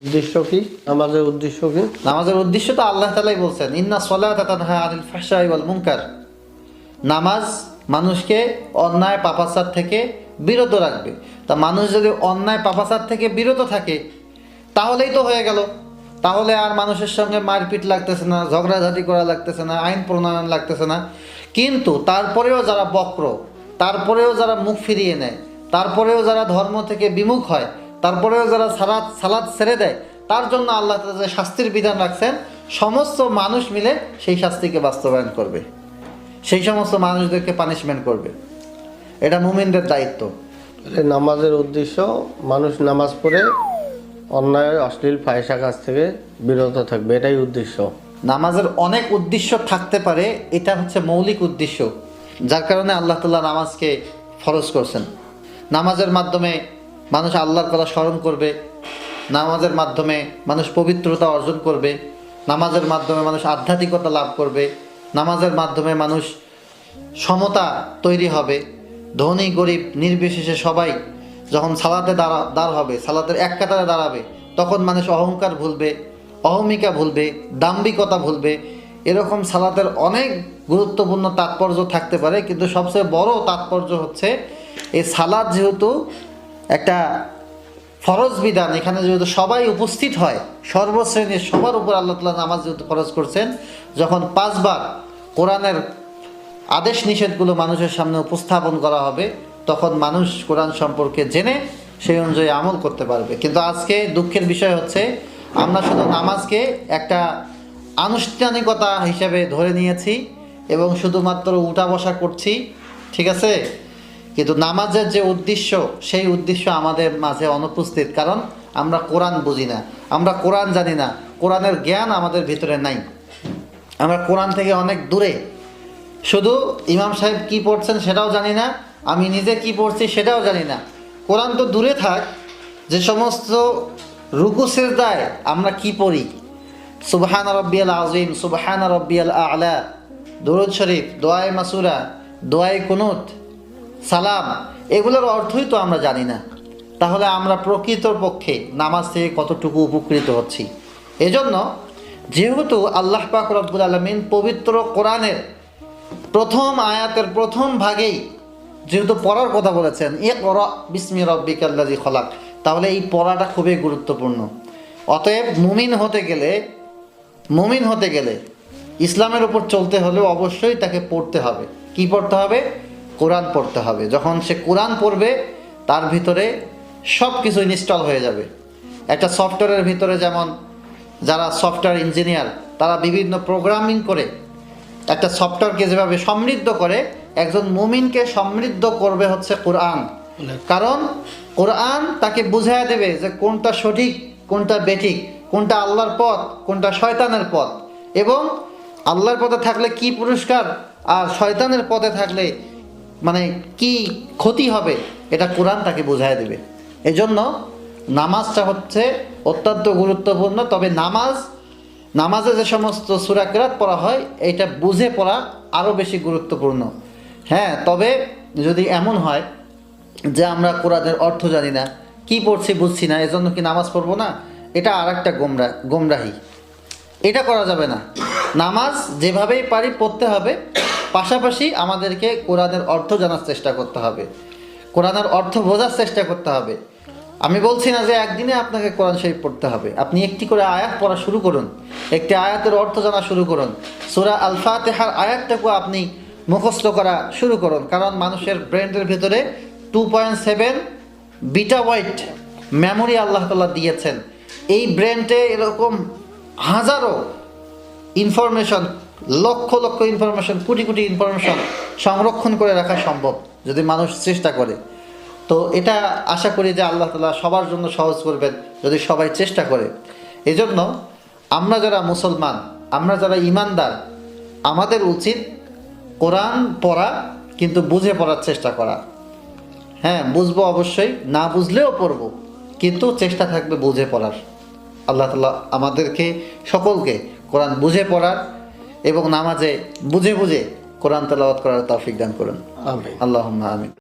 উদ্দেশ্য কি? নামাজের উদ্দেশ্য কি? নামাজের উদ্দেশ্য তো আল্লাহ তাআলাই বলছেন, ইন্না সলাতা তানহা আনিল ফাহশাই ওয়াল মুনকার। নামাজ মানুষকে অন্যায় পাপাচার থেকে বিরত রাখবে। তা মানুষ যদি অন্যায় পাপাচার থেকে বিরত থাকে তাহলেই তো হয়ে গেল। তাহলে আর মানুষের সঙ্গে মারপিট লাগতেছে না, ঝগড়াঝাটি করা লাগতেছে না, আইন প্রণয়ন লাগতেছে না। কিন্তু তারপরেও যারা বক্র, তারপরেও যারা মুখ ফিরিয়ে নেয়, তারপরেও যারা ধর্ম থেকে বিমুখ হয়, তারপরেও যারা সালাত ছেড়ে দেয়, তার জন্য আল্লাহ তাআলা যে শাস্তির বিধান রাখছেন, সমস্ত মানুষ মিলে সেই শাস্তিকে বাস্তবায়ন করবে, সেই সমস্ত মানুষদেরকে পানিশমেন্ট করবে। এটা মুমিনদের দায়িত্ব। নামাজের উদ্দেশ্য মানুষ নামাজ পড়ে অন্যায় অশ্লীল ফাহিশা কাজ থেকে বিরত থাকবে, এটাই উদ্দেশ্য। নামাজের অনেক উদ্দেশ্য থাকতে পারে, এটা হচ্ছে মৌলিক উদ্দেশ্য, যার কারণে আল্লাহ তাআলা নামাজকে ফরজ করছেন। নামাজের মাধ্যমে মানুষ আল্লাহর কথা স্মরণ করবে, নামাজের মাধ্যমে মানুষ পবিত্রতা অর্জন করবে, নামাজের মাধ্যমে মানুষ আধ্যাত্মিকতা লাভ করবে, নামাজের মাধ্যমে মানুষ সমতা তৈরি হবে। ধনী গরিব নির্বিশেষে সবাই যখন সালাতে দাঁড় হবে, সালাতের এক কাতারে দাঁড়াবে, তখন মানুষ অহংকার ভুলবে, অহমিকা ভুলবে, দাম্ভিকতা ভুলবে। এরকম সালাতের অনেক গুরুত্বপূর্ণ তাৎপর্য থাকতে পারে, কিন্তু সবচেয়ে বড় তাৎপর্য হচ্ছে এই সালাত যেহেতু একটা ফরজ বিধান, এখানে যেহেতু সবাই উপস্থিত হয়, সর্বশ্রেণীর সবার উপর আল্লাহ তাআলা নামাজ যেহেতু ফরজ করছেন, যখন 5 বার কোরআনের আদেশ নিষেধগুলো মানুষের সামনে উপস্থাপন করা হবে, তখন মানুষ কোরআন সম্পর্কে জেনে সেই অনুযায়ী আমল করতে পারবে। কিন্তু আজকে দুঃখের বিষয় হচ্ছে আমরা শুধু নামাজকে একটা আনুষ্ঠানিকতা হিসেবে ধরে নিয়েছি এবং শুধুমাত্র উঠা বসা করছি, ঠিক আছে? কিন্তু নামাজের যে উদ্দেশ্য, সেই উদ্দেশ্য আমাদের মাঝে অনুপস্থিত, কারণ আমরা কোরআন বুঝি না, আমরা কোরআন জানি না, কোরআনের জ্ঞান আমাদের ভিতরে নাই, আমরা কোরআন থেকে অনেক দূরে। শুধু ইমাম সাহেব কি পড়ছেন সেটাও জানি না, আমি নিজে কি পড়ছি সেটাও জানি না। কোরআন তো দূরে থাক, যে সমস্ত রুকু সিজদায় আমরা কি পড়ি, সুবহান রাব্বিয়াল আযীম, সুবহান রাব্বিয়াল আ'লা, দুরূদ শরীফ, দোয়ায়ে মাসুরা, দোয়ায়ে কুনুত, সালাম, এগুলোর অর্থই তো আমরা জানি না। তাহলে আমরা প্রকৃতপক্ষে নামাজ থেকে কতটুকু উপকৃত হচ্ছি? এজন্য যেহেতু আল্লাহ পাক রব্বুল আলামিন পবিত্র কোরআনের প্রথম আয়াতের প্রথম ভাগেই যেহেতু পড়ার কথা বলেছেন, ইকরা বিসমি রাব্বিকাল্লাযী খলাক, তাহলে এই পড়াটা খুবই গুরুত্বপূর্ণ। অতএব মুমিন হতে গেলে ইসলামের উপর চলতে হলে অবশ্যই তাকে পড়তে হবে। কি পড়তে হবে? কোরআন পড়তে হবে। যখন সে কোরআন পড়বে, তার ভিতরে সব কিছু ইনস্টল হয়ে যাবে। একটা সফটওয়্যারের ভিতরে যেমন যারা সফটওয়্যার ইঞ্জিনিয়ার, তারা বিভিন্ন প্রোগ্রামিং করে একটা সফটওয়্যারকে যেভাবে সমৃদ্ধ করে, একজন মুমিনকে সমৃদ্ধ করবে হচ্ছে কোরআন। কারণ কোরআন তাকে বুঝাইয়া দেবে যে কোনটা সঠিক, কোনটা বেঠিক, কোনটা আল্লাহর পথ, কোনটা শয়তানের পথ, এবং আল্লাহর পথে থাকলে কি পুরস্কার আর শয়তানের পথে থাকলে মানে কি ক্ষতি হবে, এটা কোরআন তাকে বুঝাইয়া দেবে। এজন্য নামাজটা হচ্ছে অত্যন্ত গুরুত্বপূর্ণ। তবে নামাজে যে সমস্ত সূরা কিরাত পড়া হয়, এটা বুঝে পড়া আরও বেশি গুরুত্বপূর্ণ। হ্যাঁ, তবে যদি এমন হয় যে আমরা কোরআনের অর্থ জানি না, কি পড়ছি বুঝছি না, এজন্য কি নামাজ পড়বো না, এটা আর একটা গোমরাহি। এটা করা যাবে না। নামাজ যেভাবেই পারি পড়তে হবে, পাশাপাশি আমাদেরকে কোরআনের অর্থ জানার চেষ্টা করতে হবে, কোরআনের অর্থ বোঝার চেষ্টা করতে হবে। আমি বলছি না যে একদিনে আপনাকে কোরআন শরীফ পড়তে হবে। আপনি একটি করে আয়াত পড়া শুরু করুন, একটি আয়াতের অর্থ জানা শুরু করুন, সূরা আল ফাতিহার আয়াতটাকে আপনি মুখস্থ করা শুরু করুন। কারণ মানুষের ব্রেনের ভিতরে 2.7 বিটাবাইট মেমোরি আল্লাহ তাআলা দিয়েছেন। এই ব্রেনটে এরকম হাজারো information, lakh lakh information, crore crore information সংরক্ষণ করে রাখা সম্ভব যদি মানুষ চেষ্টা করে। তো এটা আশা করি যে আল্লাহ তাআলা সবার জন্য সহজ করবেন যদি সবাই চেষ্টা করে। এজন্য আমরা যারা মুসলমান, আমরা যারা ঈমানদার, আমাদের উচিত কোরআন পড়া, কিন্তু বুঝে পড়ার চেষ্টা করা। হ্যাঁ, বুঝবো অবশ্যই, না বুঝলেও পড়বো, কিন্তু চেষ্টা থাকবে বুঝে পড়ার। আল্লাহ তাআলা আমাদেরকে সকলকে কোরআন বুঝে পড়ার এবং নামাজে বুঝে বুঝে কোরআন তেলাওয়াত করার তৌফিক দান করুন। আমিন। আল্লাহুম্মা আমিন।